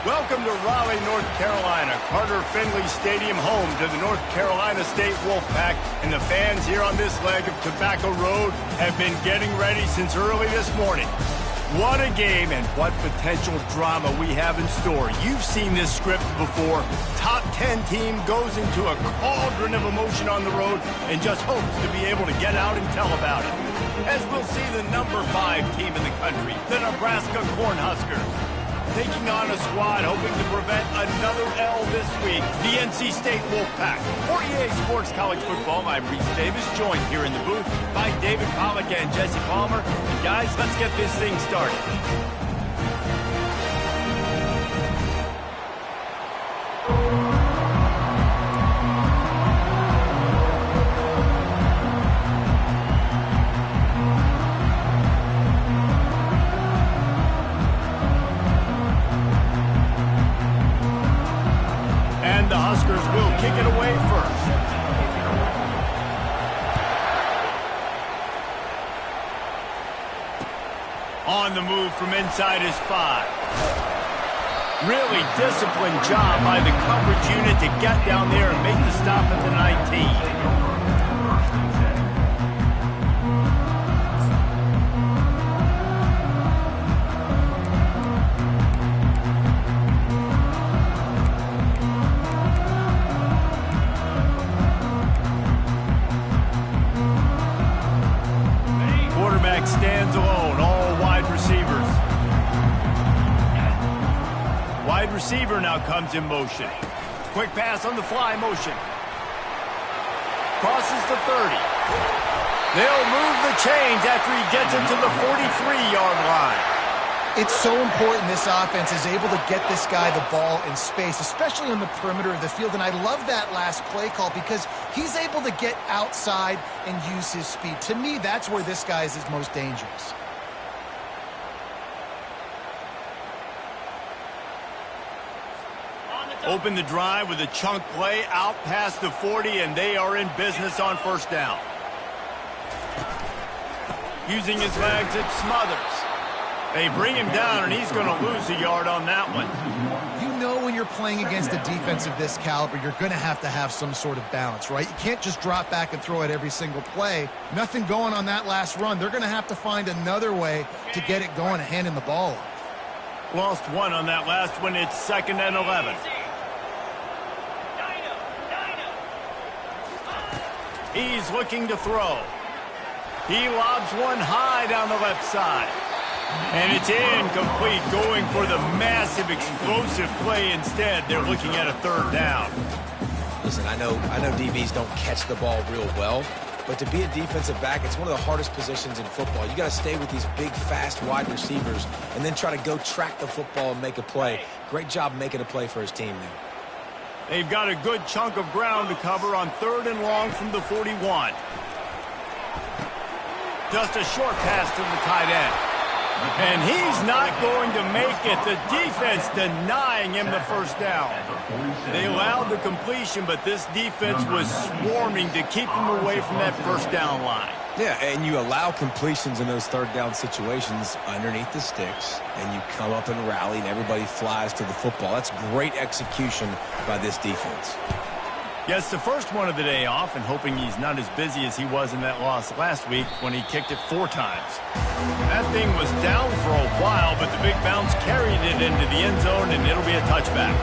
Welcome to Raleigh, North Carolina, Carter Finley Stadium, home to the North Carolina State Wolfpack, and the fans here on this leg of Tobacco Road have been getting ready since early this morning. What a game and what potential drama we have in store. You've seen this script before. Top 10 team goes into a cauldron of emotion on the road and just hopes to be able to get out and tell about it. As we'll see the number 5 team in the country, the Nebraska Cornhuskers, taking on a squad hoping to prevent another L this week, the NC State Wolfpack. For EA Sports College Football, I'm Reese Davis, joined here in the booth by David Pollack and Jesse Palmer. And guys, let's get this thing started. Kick it away first. On the move from inside his 5. Really disciplined job by the coverage unit to get down there and make the stop at the 19. Stands alone, all wide receivers. Wide receiver now comes in motion. Quick pass on the fly motion. Crosses the 30. They'll move the chains after he gets into the 43-yard line. It's so important this offense is able to get this guy the ball in space, especially on the perimeter of the field. And I love that last play call because he's able to get outside and use his speed. To me, that's where this guy is his most dangerous. Open the drive with a chunk play out past the 40, and they are in business on first down. Using his legs, it's Smothers. They bring him down, and he's going to lose a yard on that one. You know when you're playing against a defense of this caliber, you're going to have some sort of balance, right? You can't just drop back and throw it every single play. Nothing going on that last run. They're going to have to find another way to get it going and handing the ball off. Lost one on that last one. It's 2nd and 11. He's looking to throw. He lobs one high down the left side. And it's incomplete, going for the massive, explosive play instead. They're looking at a 3rd down. Listen, I know DBs don't catch the ball real well, but to be a defensive back, it's one of the hardest positions in football. You got to stay with these big, fast wide receivers and then try to go track the football and make a play. Great job making a play for his team there. They've got a good chunk of ground to cover on 3rd and long from the 41. Just a short pass to the tight end. And he's not going to make it. The defense denying him the first down. They allowed the completion, but this defense was swarming to keep him away from that first down line. Yeah, and you allow completions in those 3rd down situations underneath the sticks, and you come up and rally, and everybody flies to the football. That's great execution by this defense. Yes, the first one of the day off, and hoping he's not as busy as he was in that loss last week when he kicked it 4 times. That thing was down for a while, but the big bounce carried it into the end zone, and it'll be a touchback.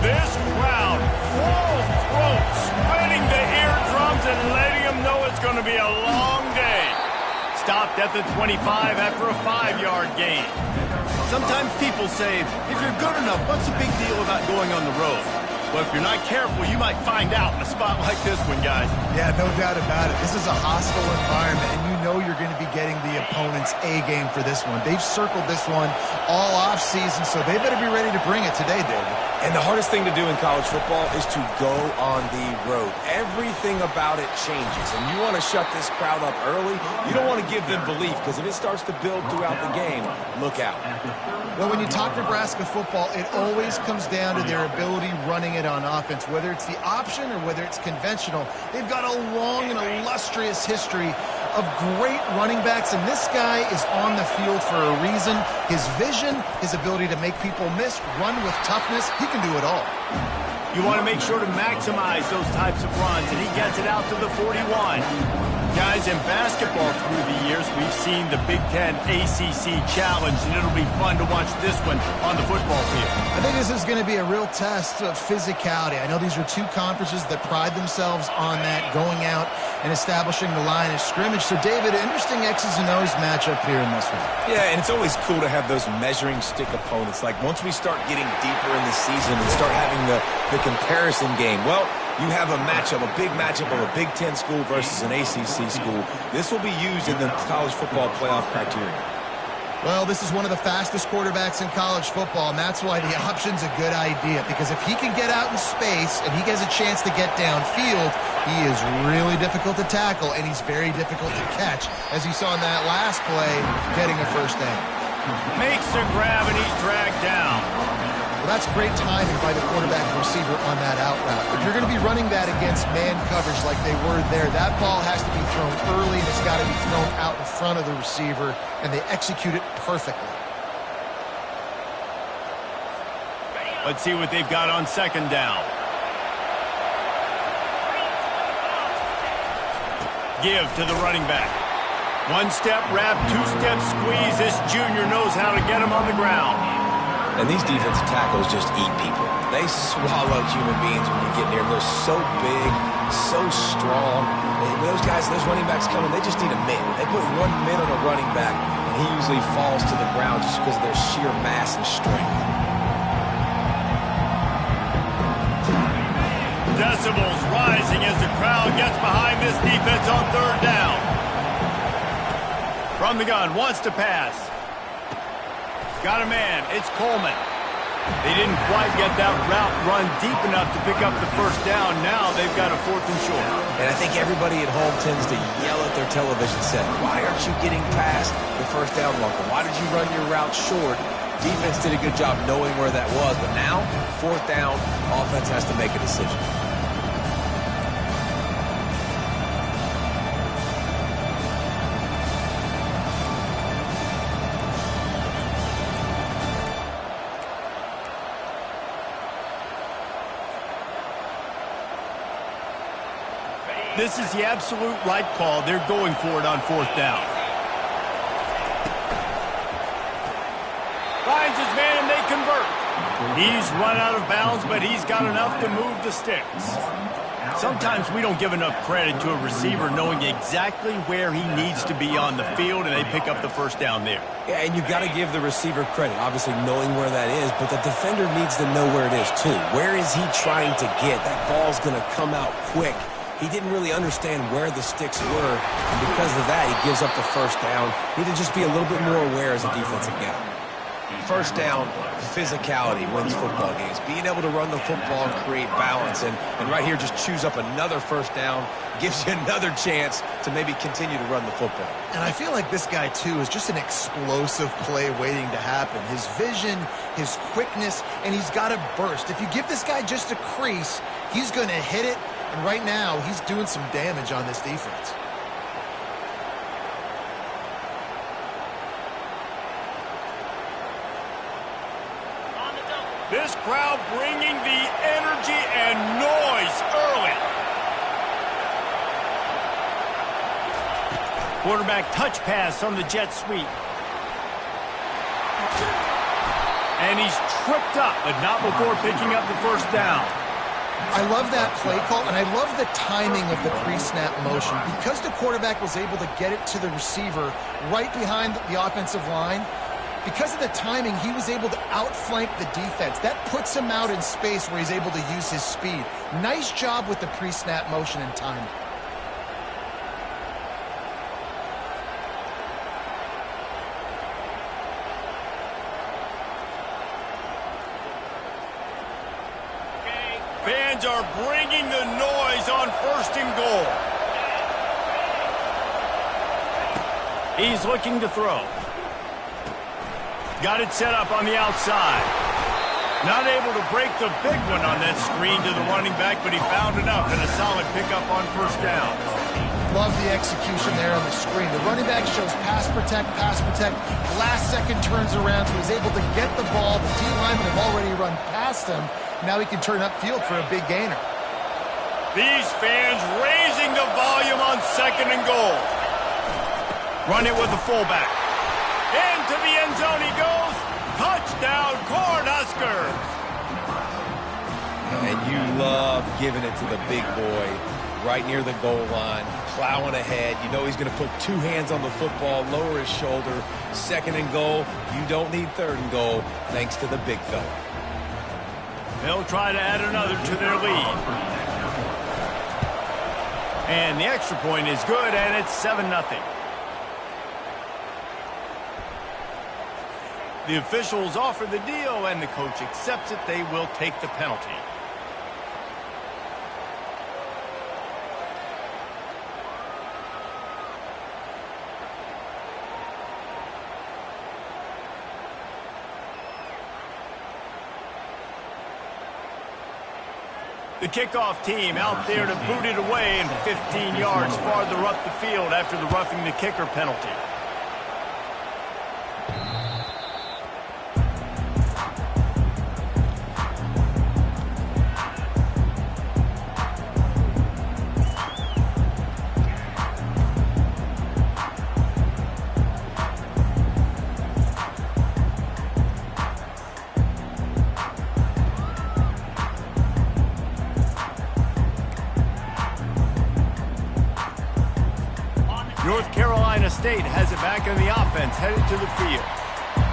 This crowd, full throat, spreading the eardrums and letting them know it's going to be a long day. Stopped at the 25 after a 5-yard gain. Sometimes people say, if you're good enough, what's the big deal about going on the road? But if you're not careful, you might find out in a spot like this one, guys. Yeah, no doubt about it. This is a hostile environment, and you know you're going to be getting the opponent's A game for this one. They've circled this one all offseason, so they better be ready to bring it today, David. And the hardest thing to do in college football is to go on the road. Everything about it changes, and you want to shut this crowd up early. You don't want to give them belief, because if it starts to build throughout the game, look out. Well, when you talk Nebraska football, it always comes down to their ability running it on offense, whether it's the option or whether it's conventional. They've got a long and illustrious history of great running backs, and this guy is on the field for a reason. His vision, his ability to make people miss, run with toughness, he can do it all. You want to make sure to maximize those types of runs, and he gets it out to the 41. Guys, in basketball through the years, we've seen the Big Ten ACC Challenge, and it'll be fun to watch this one on the football field. I think this is going to be a real test of physicality. I know these are two conferences that pride themselves on that, going out and establishing the line of scrimmage. So, David, interesting X's and O's matchup here in this one. Yeah, and it's always cool to have those measuring stick opponents. Like, once we start getting deeper in the season and start having the comparison game, well, you have a matchup, a big matchup of a Big Ten school versus an ACC school. This will be used in the college football playoff criteria. Well, this is one of the fastest quarterbacks in college football, and that's why the option's a good idea, because if he can get out in space and he gets a chance to get downfield, he is really difficult to tackle, and he's very difficult to catch, as you saw in that last play, getting a first down. Makes a grab, and he's dragged down. Well, that's great timing by the quarterback and receiver on that out route. If you're going to be running that against man coverage like they were there, that ball has to be thrown early, and it's got to be thrown out in front of the receiver, and they execute it perfectly. Let's see what they've got on second down. Give to the running back. One-step wrap, two-step squeeze. This junior knows how to get him on the ground. And these defensive tackles just eat people. They swallow human beings when you get near them. They're so big, so strong. Those guys, those running backs coming, they just need a mid. They put 1 mid on a running back, and he usually falls to the ground just because of their sheer mass and strength. Decibels rising as the crowd gets behind this defense on third down. From the gun, wants to pass. Got a man. It's Coleman. They didn't quite get that route run deep enough to pick up the first down. Now they've got a 4th and short. And I think everybody at home tends to yell at their television set, why aren't you getting past the first down marker? Why did you run your route short? Defense did a good job knowing where that was, but now, 4th down, offense has to make a decision. This is the absolute right call. They're going for it on 4th down. Finds his man, and they convert. He's run out of bounds, but he's got enough to move the sticks. Sometimes we don't give enough credit to a receiver knowing exactly where he needs to be on the field, and they pick up the first down there. Yeah, and you've got to give the receiver credit, obviously knowing where that is, but the defender needs to know where it is too. Where is he trying to get? That ball's going to come out quick. He didn't really understand where the sticks were, and because of that, he gives up the first down. He need to just be a little bit more aware as a defensive guy. First down, physicality wins football games. Being able to run the football and create balance, and right here, just choose up another first down, gives you another chance to maybe continue to run the football. And I feel like this guy, too, is just an explosive play waiting to happen. His vision, his quickness, and he's got a burst. If you give this guy just a crease, he's going to hit it. And right now, he's doing some damage on this defense. This crowd bringing the energy and noise early. Quarterback touch pass on the jet sweep. And he's tripped up, but not before picking up the first down. I love that play call, and I love the timing of the pre-snap motion. Because the quarterback was able to get it to the receiver right behind the offensive line, Because of the timing, he was able to outflank the defense. That puts him out in space where he's able to use his speed. Nice job with the pre-snap motion and timing. Fans are bringing the noise on 1st and goal. He's looking to throw. Got it set up on the outside. Not able to break the big one on that screen to the running back, but he found enough and a solid pickup on 1st down. Love the execution there on the screen. The running back shows pass protect, pass protect. Last second turns around, so he's able to get the ball. The D-linemen have already run past him. Now he can turn upfield for a big gainer. These fans raising the volume on 2nd and goal. Run it with the fullback. Into the end zone he goes. Touchdown, Cornhuskers. And you love giving it to the big boy right near the goal line, plowing ahead. You know he's going to put 2 hands on the football, lower his shoulder. 2nd and goal. You don't need 3rd and goal thanks to the big fella. They'll try to add another to their lead. And the extra point is good, and it's 7-0. The officials offer the deal, and the coach accepts it. They will take the penalty. The kickoff team out there to boot it away and 15 yards farther up the field after the roughing the kicker penalty. North Carolina State has it back in the offense, headed to the field.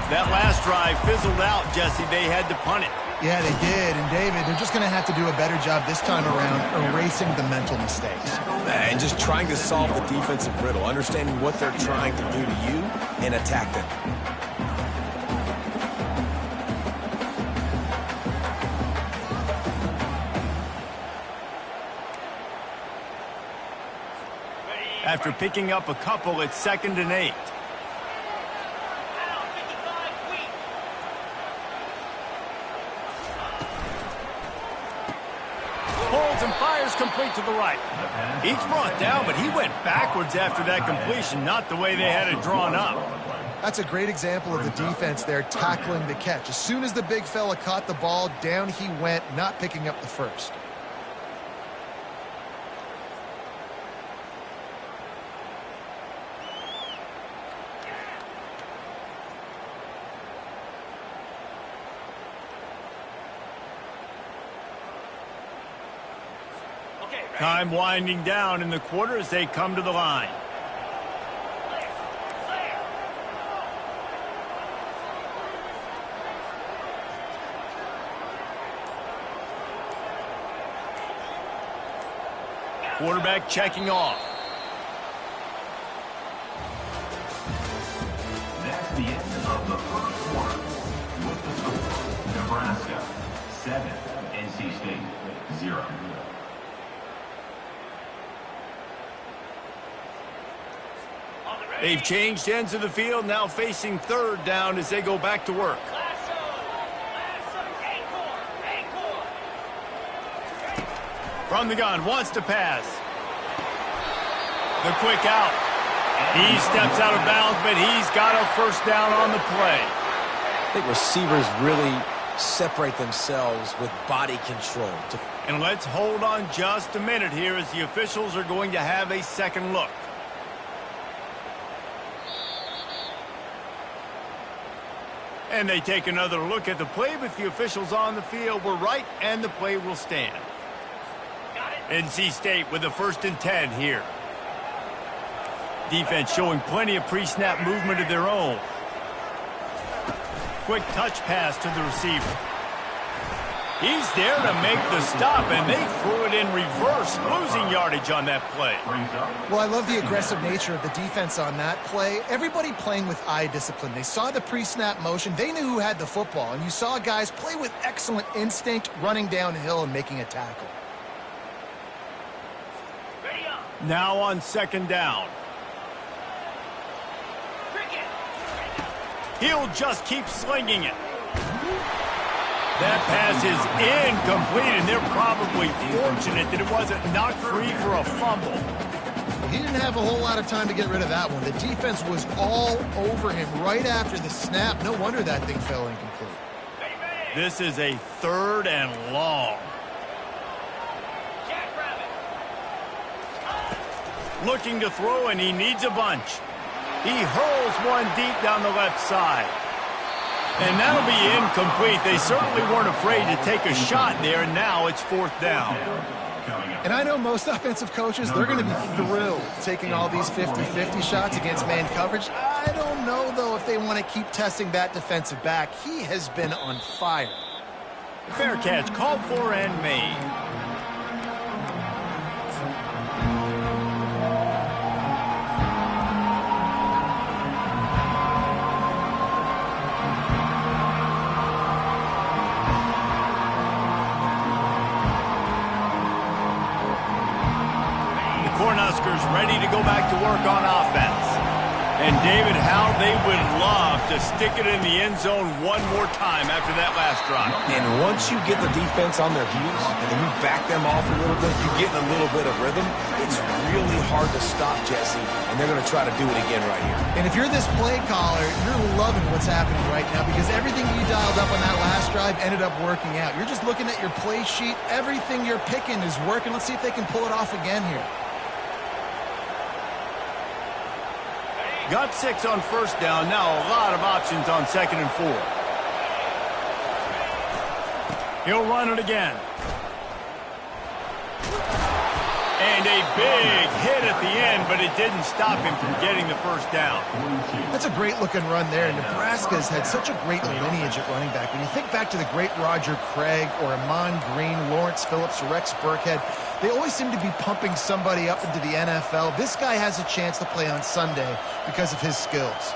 That last drive fizzled out, Jesse. They had to punt it. Yeah, they did. And, David, they're just going to have to do a better job this time around erasing the mental mistakes. And just trying to solve the defensive riddle, understanding what they're trying to do to you and attack them. After picking up a couple, it's 2nd and 8. Pulls and fires complete to the right. He's brought down, but he went backwards after that completion, not the way they had it drawn up. That's a great example of the defense there tackling the catch. As soon as the big fella caught the ball, down he went, not picking up the first. Time winding down in the quarter as they come to the line. Quarterback checking off. That's the end of the first quarter. With the score, Nebraska 7, NC State 0. They've changed ends of the field, now facing 3rd down as they go back to work. From the gun, wants to pass. The quick out. He steps out of bounds, but he's got a 1st down on the play. I think receivers really separate themselves with body control. And let's hold on just a minute here as the officials are going to have a second look. And they take another look at the play, but the officials on the field were right, and the play will stand. NC State with a 1st and 10 here. Defense showing plenty of pre-snap movement of their own. Quick touch pass to the receiver. He's there to make the stop, and they threw it in reverse, losing yardage on that play. Well, I love the aggressive nature of the defense on that play. Everybody playing with eye discipline. They saw the pre-snap motion. They knew who had the football, and you saw guys play with excellent instinct, running downhill and making a tackle. Now on second down. He'll just keep slinging it. That pass is incomplete, and they're probably fortunate that it wasn't knocked free for a fumble. He didn't have a whole lot of time to get rid of that one. The defense was all over him right after the snap. No wonder that thing fell incomplete. This is a 3rd and long. Looking to throw, and he needs a bunch. He hurls one deep down the left side. And that'll be incomplete. They certainly weren't afraid to take a shot there, and now it's 4th down. And I know most offensive coaches, they're going to be thrilled taking all these 50-50 shots against man coverage. I don't know, though, if they want to keep testing that defensive back. He has been on fire. Fair catch, called for and made. Cornhuskers ready to go back to work on offense. And David, how they would love to stick it in the end zone one more time after that last drive. And once you get the defense on their heels and then you back them off a little bit, you get in a little bit of rhythm, it's really hard to stop, Jesse, and they're going to try to do it again right here. And if you're this play caller, you're loving what's happening right now because everything you dialed up on that last drive ended up working out. You're just looking at your play sheet. Everything you're picking is working. Let's see if they can pull it off again here. Got 6 on 1st down. Now a lot of options on 2nd and 4. He'll run it again. And a big hit at the end, but it didn't stop him from getting the 1st down. That's a great-looking run there. Nebraska's had such a great lineage at running back. When you think back to the great Roger Craig or Amon Green, Lawrence Phillips, Rex Burkhead, they always seem to be pumping somebody up into the NFL. This guy has a chance to play on Sunday because of his skills.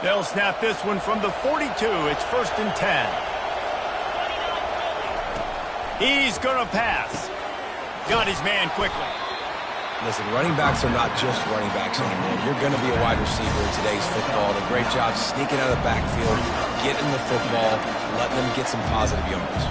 They'll snap this one from the 42. It's 1st and 10. He's going to pass. Got his man quickly. Listen, running backs are not just running backs anymore. You're going to be a wide receiver in today's football. And a great job sneaking out of the backfield, getting the football, letting them get some positive yards.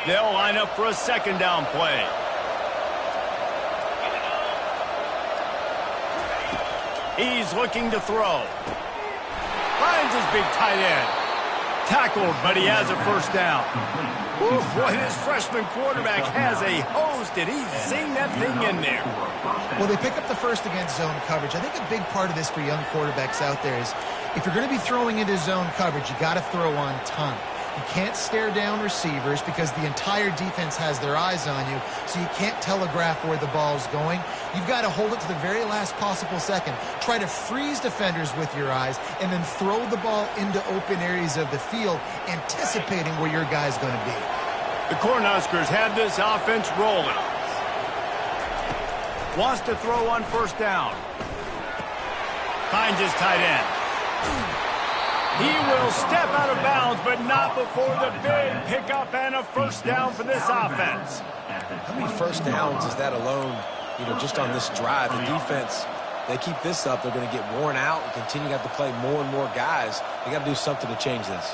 They'll line up for a 2nd down play. He's looking to throw. Finds his big tight end. Tackled, but he has a 1st down. Ooh, boy, this freshman quarterback has a hose. Did he zing that thing in there? Well, they pick up the 1st against zone coverage. I think a big part of this for young quarterbacks out there is if you're going to be throwing into zone coverage, you got to throw on time. You can't stare down receivers because the entire defense has their eyes on you, so you can't telegraph where the ball's going. You've got to hold it to the very last possible second. Try to freeze defenders with your eyes and then throw the ball into open areas of the field, anticipating where your guy's going to be. The Cornhuskers have this offense rolling. Wants to throw on 1st down. Finds his tight end. He will step out of bounds, but not before the big pickup and a 1st down for this offense. How many 1st downs is that alone, just on this drive? The defense, they keep this up, they're going to get worn out and continue to have to play more and more guys. They got to do something to change this.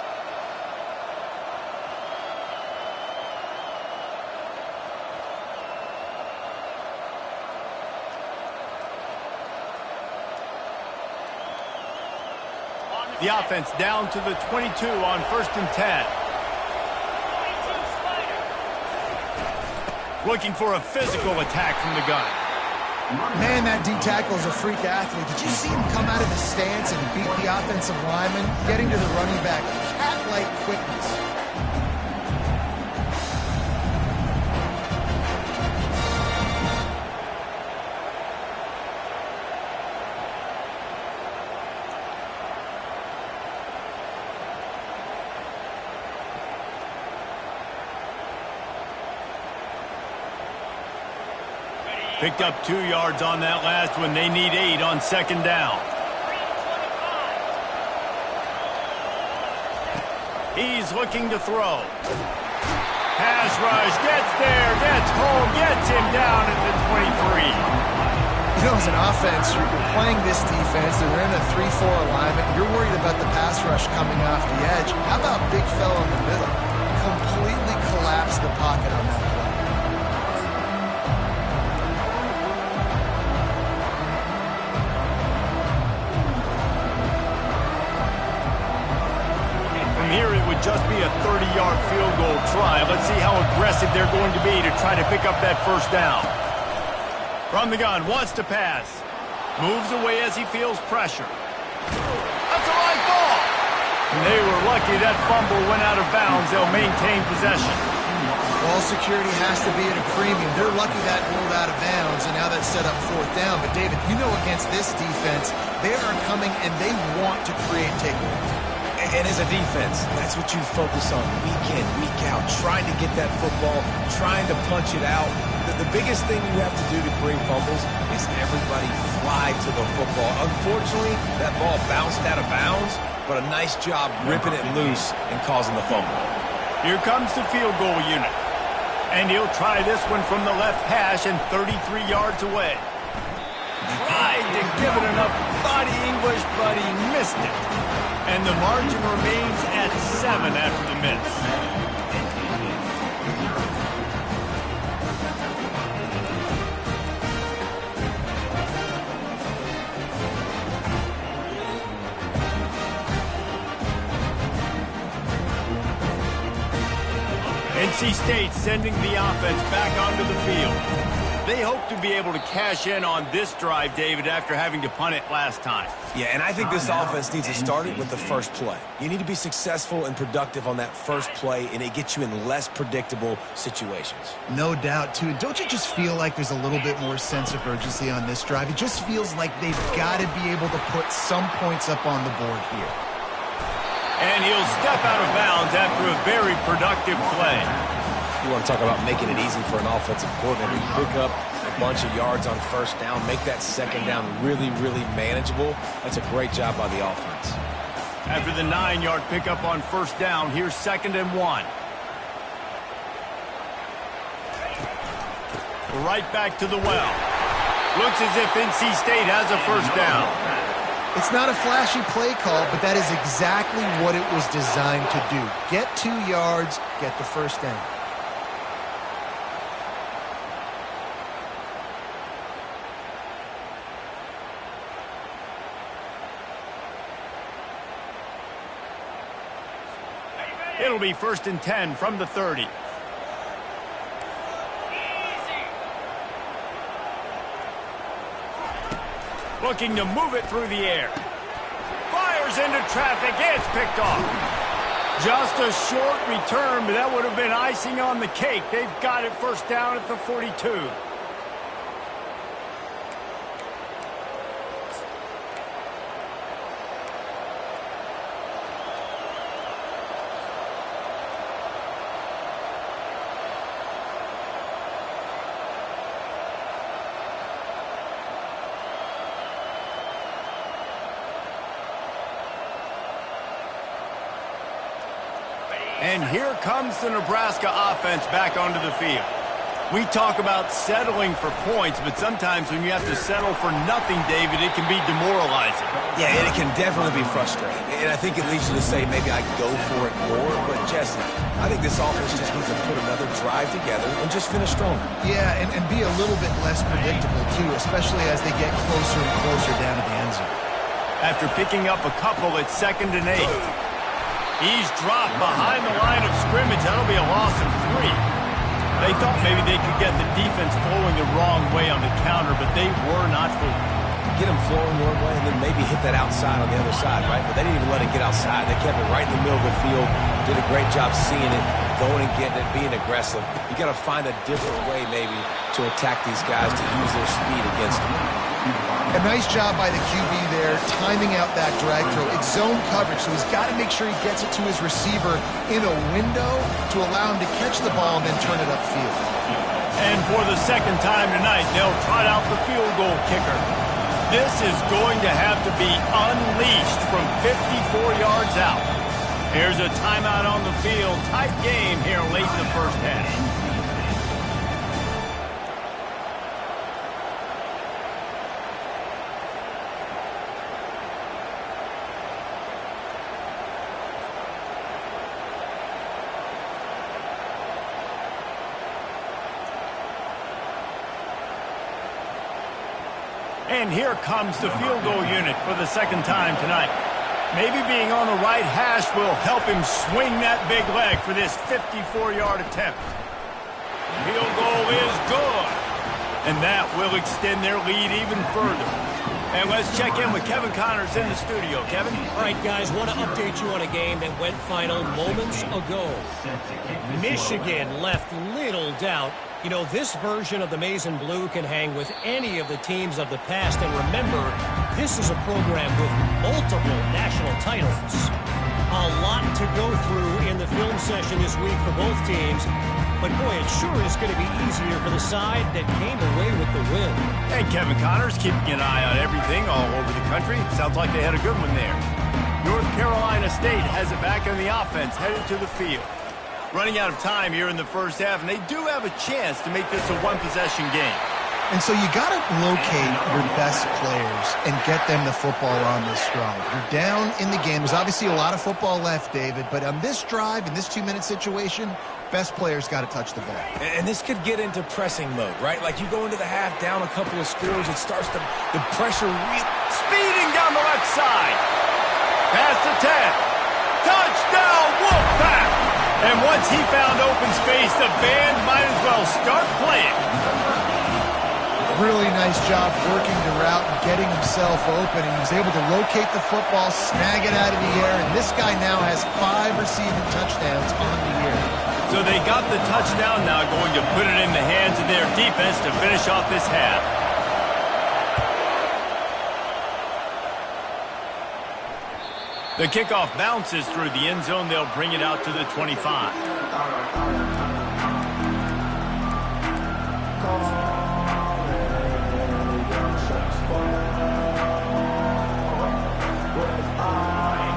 The offense down to the 22 on 1st and 10. looking for a physical attack from the gun. Man, that D-tackle is a freak athlete. Did you see him come out of his stance and beat the offensive lineman, getting to the running back? Cat-like quickness. Picked up 2 yards on that last one. They need 8 on second down. He's looking to throw. Pass rush, gets there, gets home, gets him down at the 23. You know, as an offense, you're playing this defense, and they're in a 3-4 alignment. You're worried about the pass rush coming off the edge. How about big fella in the middle? Completely collapse the pocket on that play. Here it would just be a 30-yard field goal try. Let's see how aggressive they're going to be to try to pick up that first down. From the gun, wants to pass. Moves away as he feels pressure. That's a live ball. And they were lucky that fumble went out of bounds. They'll maintain possession. Ball security has to be at a premium. They're lucky that rolled out of bounds, and now that's set up fourth down. But, David, you know against this defense, they are coming and they want to create takeaways. And as a defense, that's what you focus on week in, week out, trying to get that football, trying to punch it out. The biggest thing you have to do to create fumbles is everybody fly to the football. Unfortunately, that ball bounced out of bounds, but a nice job ripping it loose and causing the fumble. Here comes the field goal unit. And he'll try this one from the left hash and 33 yards away. Tried to give it enough body English, but he missed it. And the margin remains at 7 after the miss. NC State sending the offense back onto the field. They hope to be able to cash in on this drive, David, after having to punt it last time. Yeah, and I think this offense needs to start it with the first play. You need to be successful and productive on that first play, and it gets you in less predictable situations. No doubt, too. Don't you just feel like there's a little bit more sense of urgency on this drive? It just feels like they've got to be able to put some points up on the board here. And he'll step out of bounds after a very productive play. You want to talk about making it easy for an offensive coordinator. You pick up a bunch of yards on first down, make that second down really, really manageable. That's a great job by the offense. After the 9-yard pickup on first down, here's 2nd and 1. Right back to the well. Looks as if NC State has a first down. It's not a flashy play call, but that is exactly what it was designed to do. Get 2 yards, get the first down. It'll be 1st and 10 from the 30. Looking to move it through the air. Fires into traffic. It's picked off. Just a short return, but that would have been icing on the cake. They've got it first down at the 42. And here comes the Nebraska offense back onto the field. We talk about settling for points, but sometimes when you have to settle for nothing, David, it can be demoralizing. Yeah, and it can definitely be frustrating. And I think it leads you to say maybe I go for it more. But, Jesse, I think this offense just needs to put another drive together and just finish stronger. Yeah, and be a little bit less predictable, too, especially as they get closer and closer down to the end zone. After picking up a couple, it's 2nd and 8. He's dropped behind the line of scrimmage. That'll be a loss of 3. They thought maybe they could get the defense flowing the wrong way on the counter, but they were not fooled. Get them flowing one way and then maybe hit that outside on the other side, right? But they didn't even let it get outside. They kept it right in the middle of the field, did a great job seeing it, going and getting it, being aggressive. You got to find a different way maybe to attack these guys to use their speed against them. A nice job by the QB there, timing out that drag throw. It's zone coverage, so he's got to make sure he gets it to his receiver in a window to allow him to catch the ball and then turn it upfield. And for the second time tonight, they'll trot out the field goal kicker. This is going to have to be unleashed from 54 yards out. Here's a timeout on the field. Tight game here late in the first half. And here comes the field goal unit for the second time tonight. Maybe being on the right hash will help him swing that big leg for this 54-yard attempt. Field goal is good. And that will extend their lead even further. And let's check in with Kevin Connors in the studio. Kevin? All right, guys, want to update you on a game that went final moments ago. Michigan left little doubt. You know, this version of the Maize and Blue can hang with any of the teams of the past. And remember, this is a program with multiple national titles. A lot to go through in the film session this week for both teams. But, boy, it sure is going to be easier for the side that came away with the win. And Kevin Connors keeping an eye on everything all over the country. Sounds like they had a good one there. North Carolina State has it back on the offense, headed to the field. Running out of time here in the first half, and they do have a chance to make this a one-possession game. And so you got to locate your best players and get them the football on this drive. You're down in the game. There's obviously a lot of football left, David, but on this drive, in this 2-minute situation, best players got to touch the ball. And this could get into pressing mode, right? Like you go into the half down a couple of scores, it starts to, the pressure speeding down the left side. Past the 10. Touchdown, Wolfpack! And once he found open space, the band might as well start playing. Really nice job working the route and getting himself open. He was able to locate the football, snag it out of the air, and this guy now has 5 receiving touchdowns on the year. So they got the touchdown now, going to put it in the hands of their defense to finish off this half. The kickoff bounces through the end zone. They'll bring it out to the 25.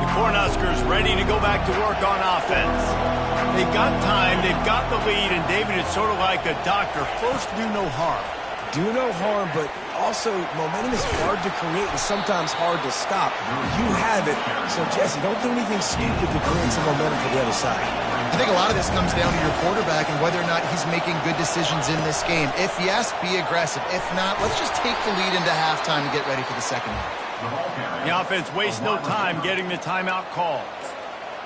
The Cornhuskers ready to go back to work on offense. They've got time, they've got the lead, and David, it's sort of like a doctor. First, do no harm. do no harm, but also momentum is hard to create and sometimes hard to stop. You have it, so Jesse, don't do anything stupid to create some momentum for the other side. I think a lot of this comes down to your quarterback and whether or not he's making good decisions in this game. If yes, be aggressive. If not, let's just take the lead into halftime and get ready for the second half. The offense wastes no time getting the timeout called.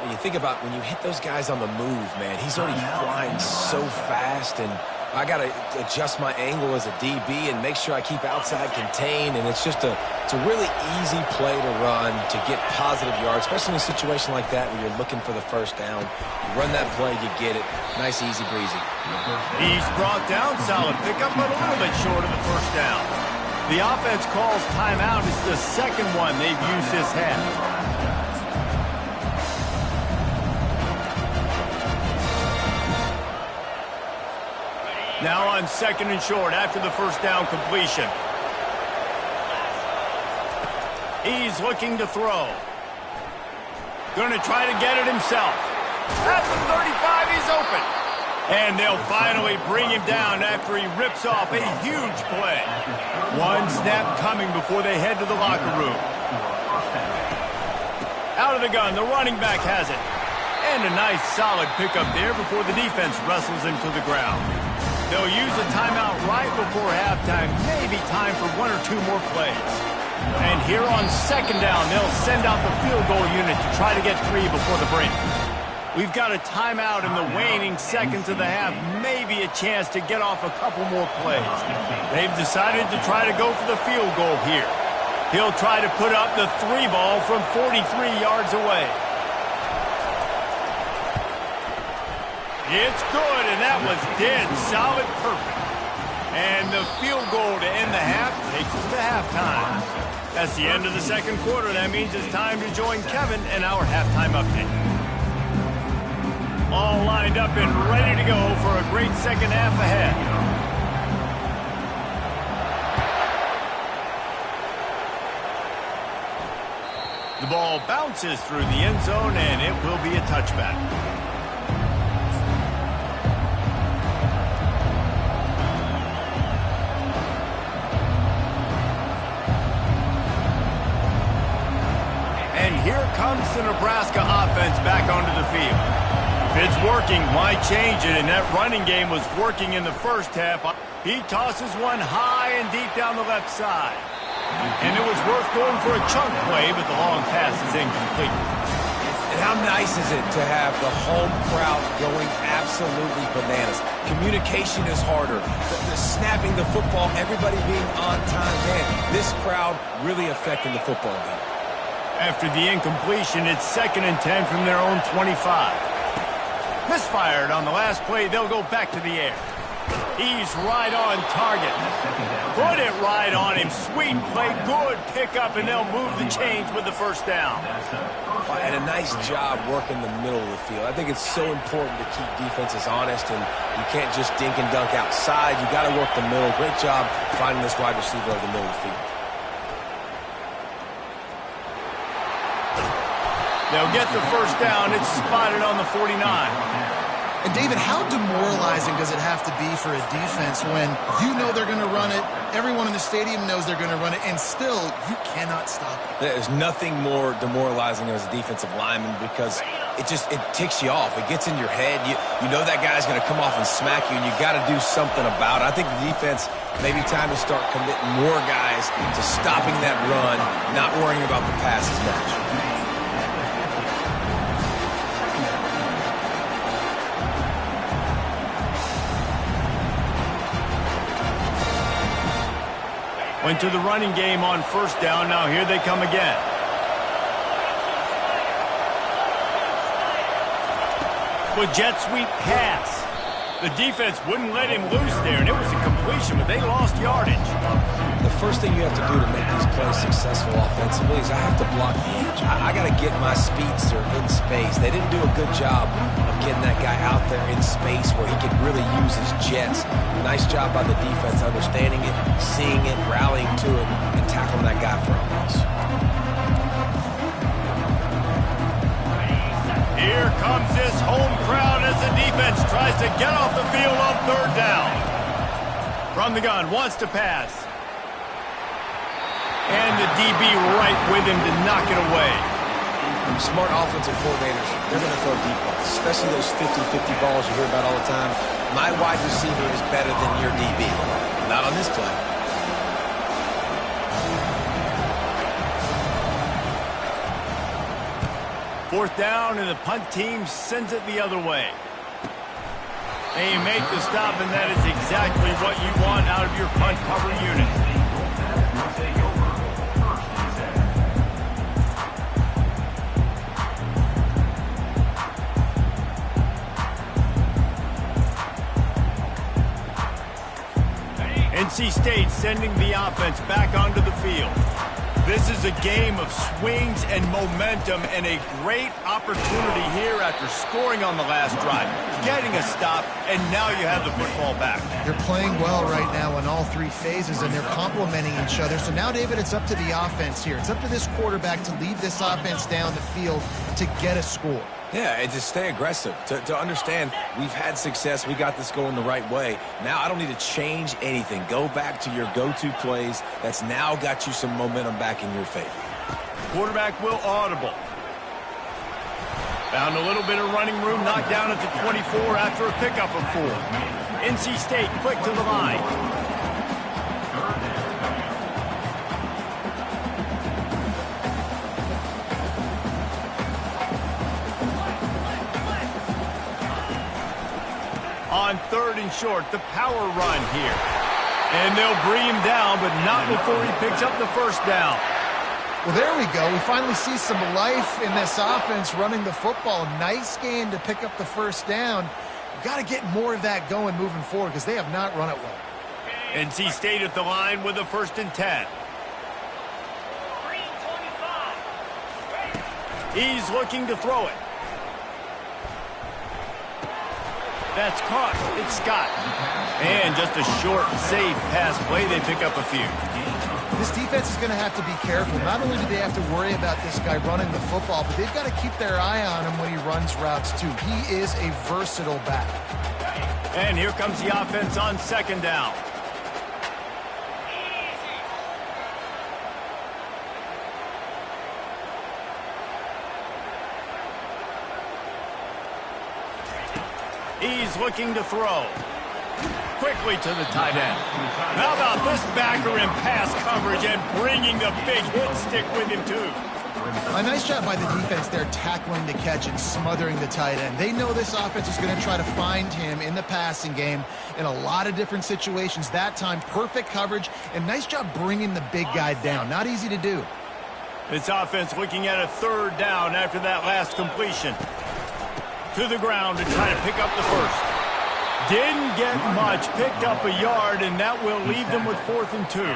When you think about when you hit those guys on the move, man, he's already flying so fast, and I got to adjust my angle as a DB and make sure I keep outside contained, and it's just it's a really easy play to run to get positive yards, especially in a situation like that where you're looking for the first down. You run that play, you get it. Nice, easy breezy. He's brought down, solid pickup, but a little bit short of the first down. The offense calls timeout. It's the second one they've used this half. Now on second and short after the first down completion. He's looking to throw. Going to try to get it himself. At the 35, he's open. And they'll finally bring him down after he rips off a huge play. One snap coming before they head to the locker room. Out of the gun, the running back has it. And a nice solid pickup there before the defense wrestles him to the ground. They'll use a timeout right before halftime, maybe time for one or two more plays. And here on second down, they'll send out the field goal unit to try to get three before the break. We've got a timeout in the waning seconds of the half. Maybe a chance to get off a couple more plays. They've decided to try to go for the field goal here. He'll try to put up the 3 ball from 43 yards away. It's good, and that was dead solid perfect. And the field goal to end the half takes us to halftime. That's the end of the second quarter. That means it's time to join Kevin in our halftime update. All lined up and ready to go for a great second half ahead. The ball bounces through the end zone, and it will be a touchback. And here comes the Nebraska offense back onto the field. If it's working, why change it? And that running game was working in the first half. He tosses one high and deep down the left side. And it was worth going for a chunk play, but the long pass is incomplete. And how nice is it to have the home crowd going absolutely bananas? Communication is harder. The snapping the football, everybody being on time. Man, this crowd really affecting the football game. After the incompletion, it's 2nd and 10 from their own 25. Misfired on the last play. They'll go back to the air. He's right on target. Put it right on him. Sweet play. Good pickup, and they'll move the chains with the first down. And a nice job working the middle of the field. I think it's so important to keep defenses honest, and you can't just dink and dunk outside. You got to work the middle. Great job finding this wide receiver over the middle of the field. They'll get the first down. It's spotted on the 49. And David, how demoralizing does it have to be for a defense when you know they're going to run it, everyone in the stadium knows they're going to run it, and still you cannot stop it? There's nothing more demoralizing as a defensive lineman because it ticks you off. It gets in your head. You know that guy's going to come off and smack you, and you got to do something about it. I think the defense, maybe time to start committing more guys to stopping that run, not worrying about the pass as much. Went to the running game on first down. Now here they come again. With jet sweep pass. The defense wouldn't let him loose there, and it was a completion, but they lost yardage. The first thing you have to do to make these plays successful offensively is I have to block the edge. I got to get my speedster in space. They didn't do a good job of getting that guy out there in space where he could really use his jets. Nice job by the defense understanding it, seeing it, rallying to it, and tackling that guy for a loss. Here comes this home crowd as the defense tries to get off the field on third down. From the gun, wants to pass. And the DB right with him to knock it away. Smart offensive coordinators, they're going to throw deep balls, especially those 50-50 balls you hear about all the time. My wide receiver is better than your DB. Not on this play. Fourth down, and the punt team sends it the other way. They make the stop, and that is exactly what you want out of your punt cover unit. NC State sending the offense back onto the field. This is a game of swings and momentum, and a great opportunity here after scoring on the last drive, getting a stop, and now you have the football back. They're playing well right now in all three phases, and they're complementing each other. So now, David, it's up to the offense here. It's up to this quarterback to lead this offense down the field to get a score. Yeah, and to stay aggressive, to understand we've had success, we got this going the right way. Now I don't need to change anything. Go back to your go-to plays. That's now got you some momentum back in your favor. Quarterback will audible. Found a little bit of running room, knocked down at the 24 after a pickup of 4. NC State quick to the line. short. The power run here. And they'll bring him down, but not before he picks up the first down. Well, there we go. We finally see some life in this offense running the football. Nice game to pick up the first down. You've got to get more of that going moving forward because they have not run it well. NC State at the line with a 1st and 10. He's looking to throw it. That's caught. It's Scott. And just a short, safe pass play. They pick up a few. This defense is going to have to be careful. Not only do they have to worry about this guy running the football, but they've got to keep their eye on him when he runs routes too. He is a versatile back. And here comes the offense on 2nd down. He's looking to throw. Quickly to the tight end. How about this backer in pass coverage and bringing the big hit stick with him too. A nice job by the defense there tackling the catch and smothering the tight end. They know this offense is going to try to find him in the passing game in a lot of different situations. That time, perfect coverage and nice job bringing the big guy down. Not easy to do. This offense looking at a 3rd down after that last completion. To the ground to try to pick up the first. Didn't get much, picked up a yard, and that will leave them with 4th and 2.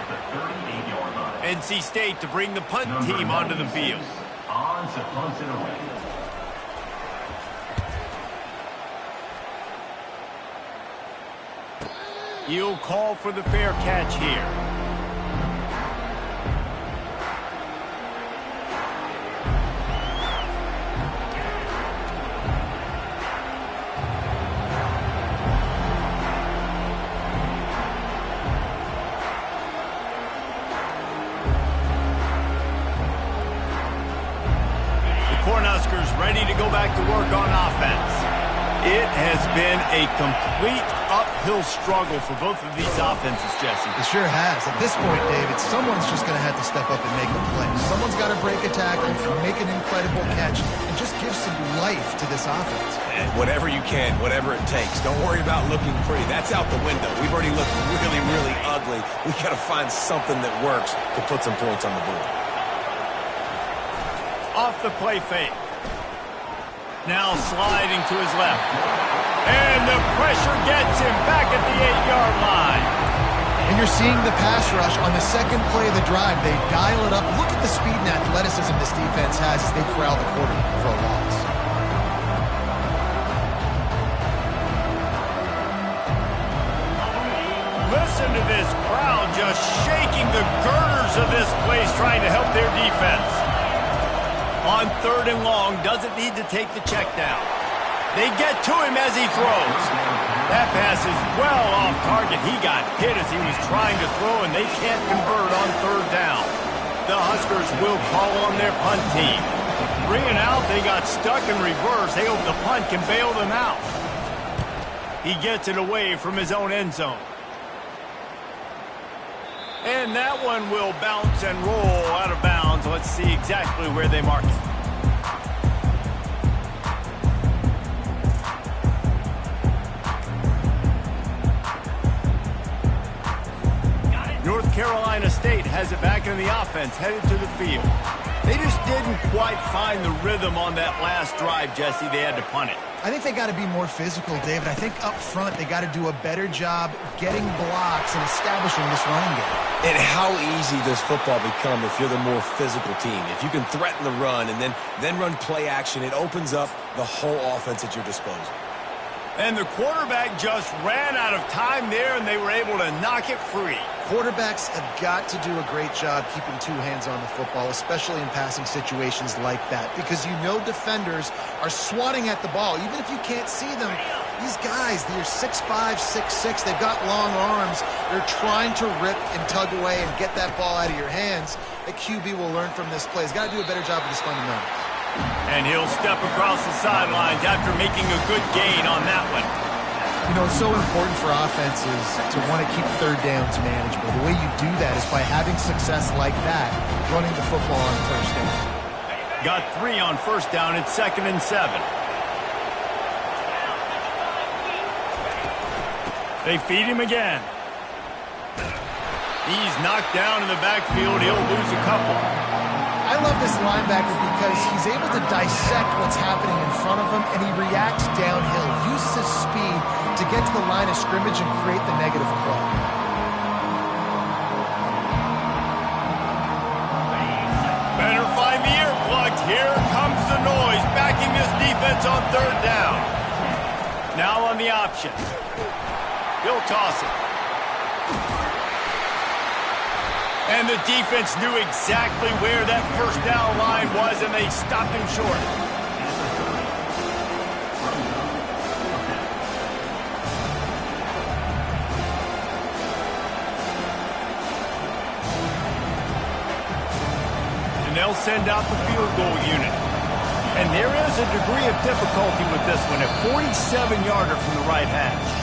NC State to bring the punt team onto the field. On to punt it away. He'll call for the fair catch here. Ready to go back to work on offense. It has been a complete uphill struggle for both of these offenses, Jesse. It sure has. At this point, David, someone's just going to have to step up and make a play. Someone's got to break a tackle, make an incredible catch, and just give some life to this offense. And whatever you can, whatever it takes. Don't worry about looking pretty. That's out the window. We've already looked really, really ugly. We've got to find something that works to put some points on the board. Off the play fake. Now sliding to his left. And the pressure gets him back at the 8-yard line. And you're seeing the pass rush on the second play of the drive. They dial it up. Look at the speed and athleticism this defense has as they corral the quarterback for a loss. Listen to this crowd just shaking the girders of this place trying to help their defense. On 3rd and long, doesn't need to take the check down. They get to him as he throws. That pass is well off target. He got hit as he was trying to throw, and they can't convert on 3rd down. The Huskers will call on their punt team. Bringing out, they got stuck in reverse. They hope the punt can bail them out. He gets it away from his own end zone. And that one will bounce and roll out of bounds. Let's see exactly where they mark it. North Carolina State has it back in the offense, headed to the field. They just didn't quite find the rhythm on that last drive, Jesse. They had to punt it. I think they got to be more physical, David. I think up front they got to do a better job getting blocks and establishing this running game. And how easy does football become if you're the more physical team? If you can threaten the run and then run play action, it opens up the whole offense at your disposal. And the quarterback just ran out of time there, and they were able to knock it free. Quarterbacks have got to do a great job keeping 2 hands on the football, especially in passing situations like that, because you know defenders are swatting at the ball. Even if you can't see them, these guys, they're 6'5", 6'6", they've got long arms. They're trying to rip and tug away and get that ball out of your hands. The QB will learn from this play. He's got to do a better job of his fundamentals. And he'll step across the sidelines after making a good gain on that one. You know, it's so important for offenses to want to keep 3rd downs manageable. The way you do that is by having success like that, running the football on 1st down. Got 3 on 1st down. It's 2nd and 7. They feed him again. He's knocked down in the backfield. He'll lose a couple. I love this linebacker because he's able to dissect what's happening in front of him, and he reacts downhill, uses his speed to get to the line of scrimmage and create the negative play. Better find the earplugs. Here comes the noise, backing this defense on third down. Now on the option. He'll toss it. And the defense knew exactly where that first down line was, and they stopped him short. And they'll send out the field goal unit. And there is a degree of difficulty with this one. A 47-yarder from the right hash.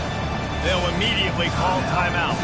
They'll immediately call timeout.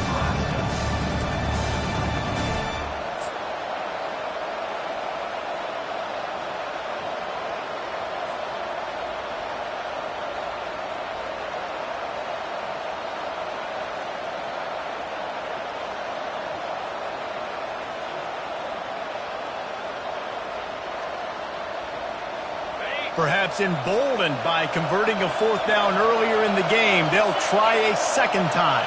Perhaps emboldened by converting a fourth down earlier in the game, they'll try a second time.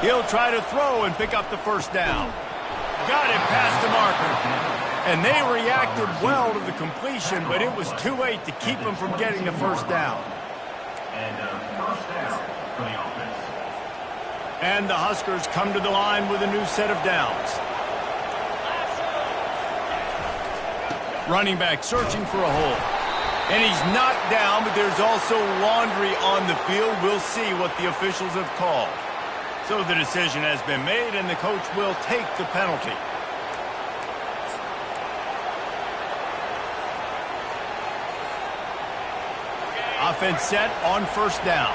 He'll try to throw and pick up the first down. Got it past the marker. And they reacted well to the completion, but it was too late to keep them from getting the first down. And first down for the offense. And the Huskers come to the line with a new set of downs. Running back searching for a hole. And he's knocked down, but there's also laundry on the field. We'll see what the officials have called. So the decision has been made, and the coach will take the penalty. Offense set on first down.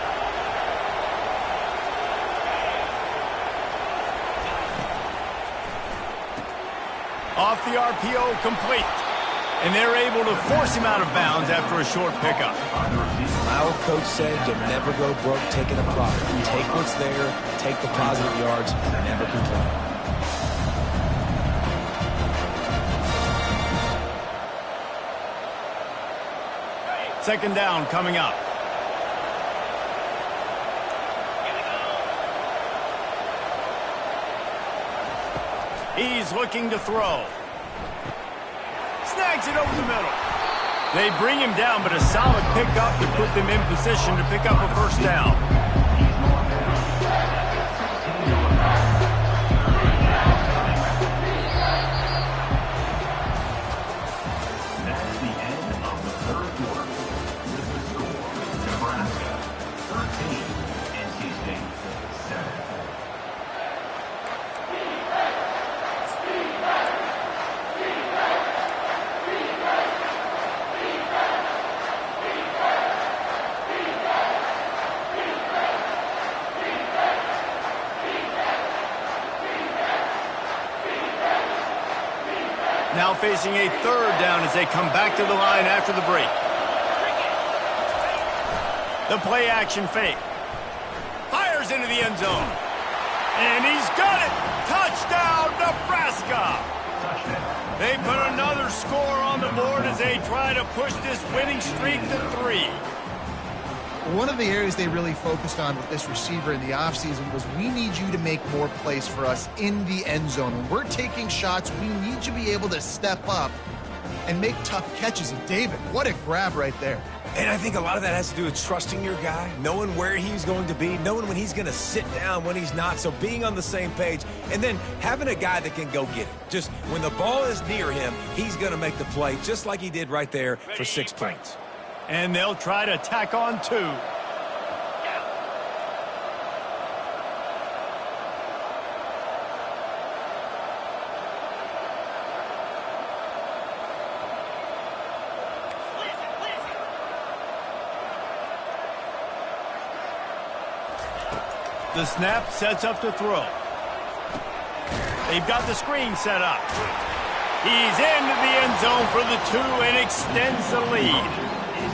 Off the RPO, complete. And they're able to force him out of bounds after a short pickup. Our coach said you'll never go broke taking a profit. Take what's there, take the positive yards, and never complain. Second down coming up. He's looking to throw. Snags it over the middle. They bring him down, but a solid pickup to put them in position to pick up a first down. That's the end of the third quarter. With the score, Nebraska 13, NC State 7. Now facing a third down as they come back to the line after the break. The play action fake. Fires into the end zone. And he's got it. Touchdown, Nebraska. They put another score on the board as they try to push this winning streak to 3. One of the areas they really focused on with this receiver in the offseason was we need you to make more plays for us in the end zone. When we're taking shots, we need you to be able to step up and make tough catches. And David, what a grab right there. And I think a lot of that has to do with trusting your guy, knowing where he's going to be, knowing when he's going to sit down, when he's not, so being on the same page, and then having a guy that can go get it. Just when the ball is near him, he's going to make the play, just like he did right there for 6 points. And they'll try to tack on 2. The snap sets up to throw. They've got the screen set up. He's into the end zone for the 2 and extends the lead.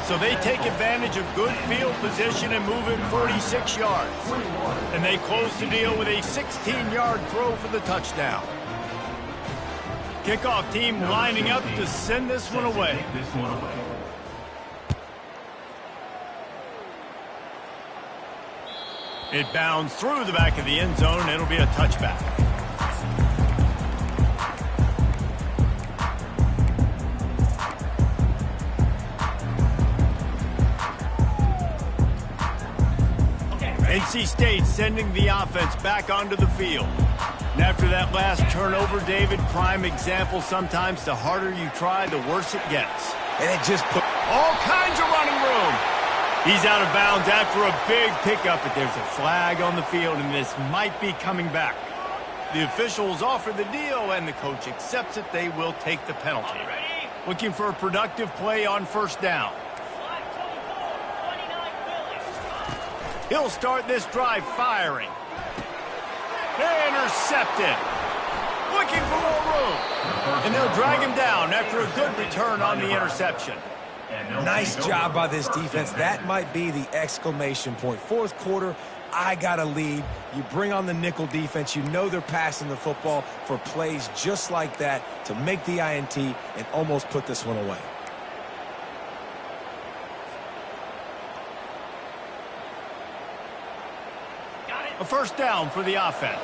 So they take advantage of good field position and move it 46 yards. And they close the deal with a 16-yard throw for the touchdown. Kickoff team lining up to send this one away. It bounds through the back of the end zone, and it'll be a touchback. NC State sending the offense back onto the field. And after that last turnover, David, prime example, sometimes the harder you try, the worse it gets. And it just put all kinds of running room. He's out of bounds after a big pickup, but there's a flag on the field, and this might be coming back. The officials offer the deal, and the coach accepts it. They will take the penalty. Looking for a productive play on first down. He'll start this drive firing. Intercepted. Looking for more room. And they'll drag him down after a good return on the interception. Nice job by this defense. That might be the exclamation point. Fourth quarter, I got a lead. You bring on the nickel defense. You know they're passing the football for plays just like that to make the INT and almost put this one away. A first down for the offense.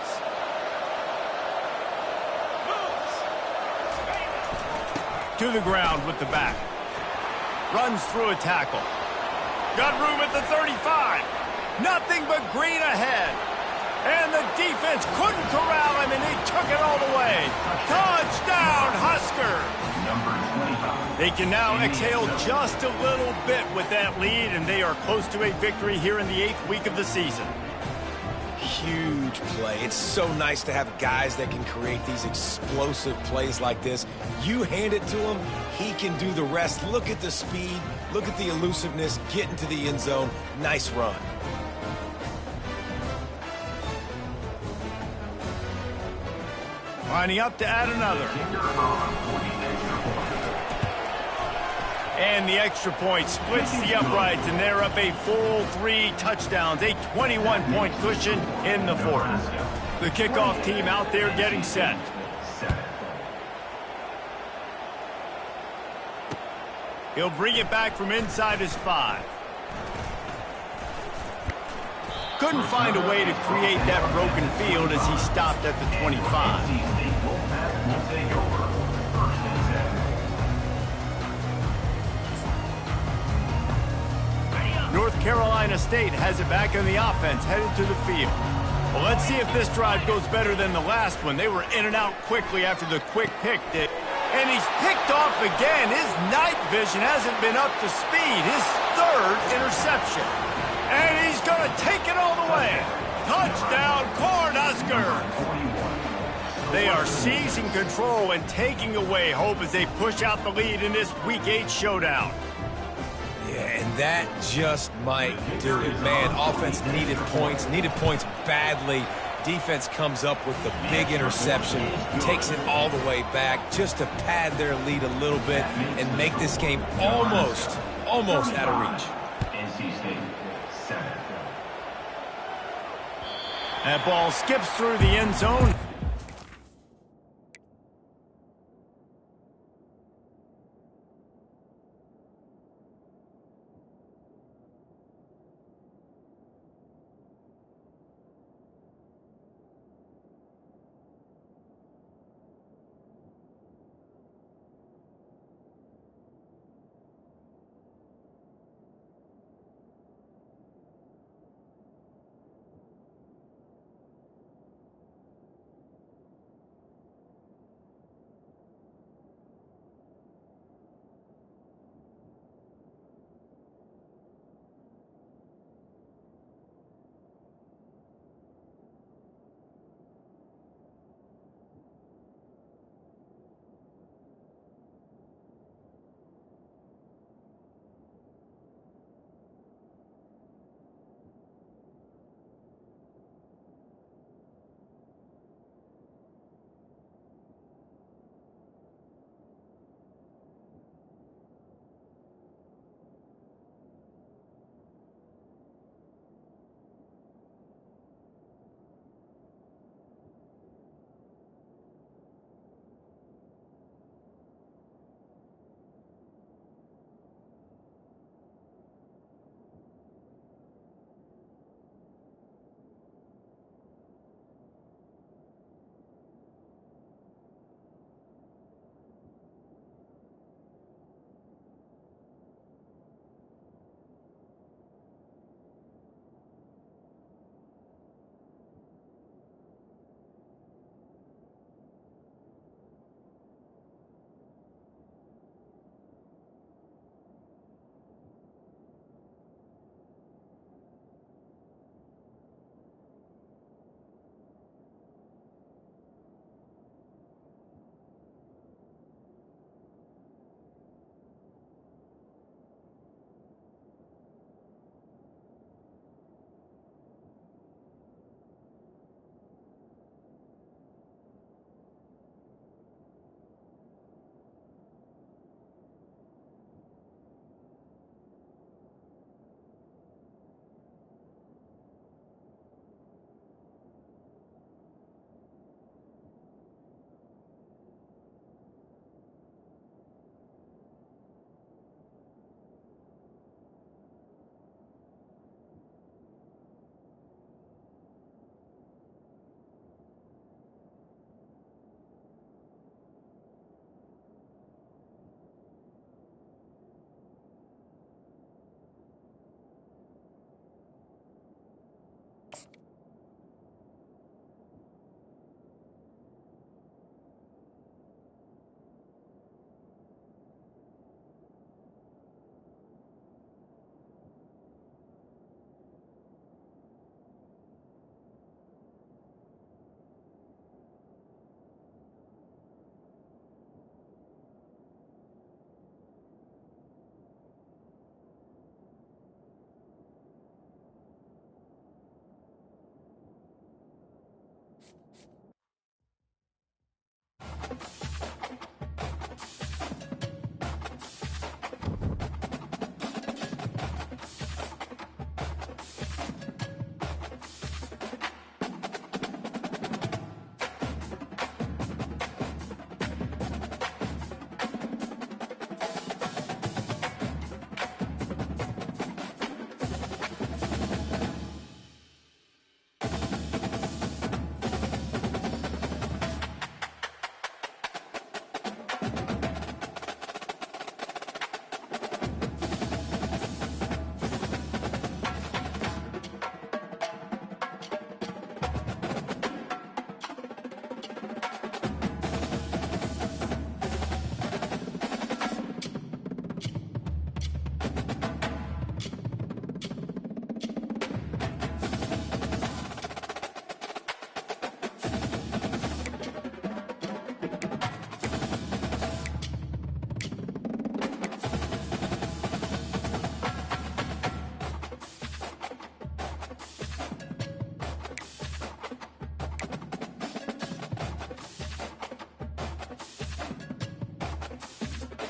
To the ground with the back. Runs through a tackle. Got room at the 35. Nothing but green ahead. And the defense couldn't corral him, and he took it all the way. Touchdown, Husker! They can now exhale just a little bit with that lead, and they are close to a victory here in the 8th week of the season. Huge play. It's so nice to have guys that can create these explosive plays like this. You hand it to him, he can do the rest. Look at the speed, look at the elusiveness, get into the end zone. Nice run. Lining up to add another. And the extra point splits the uprights, and they're up a full 3 touchdowns, a 21-point cushion in the fourth. The kickoff team out there getting set. He'll bring it back from inside his 5. Couldn't find a way to create that broken field as he stopped at the 25. North Carolina State has it back on the offense, headed to the field. Well, let's see if this drive goes better than the last one. They were in and out quickly after the quick pick. And he's picked off again. His night vision hasn't been up to speed. His 3rd interception. And he's going to take it all the way. Touchdown, Cornhuskers! They are seizing control and taking away hope as they push out the lead in this Week 8 showdown. Yeah, and that just might do it, man. Offense needed points badly. Defense comes up with the big interception, takes it all the way back just to pad their lead a little bit and make this game almost out of reach. NC State 7. That ball skips through the end zone.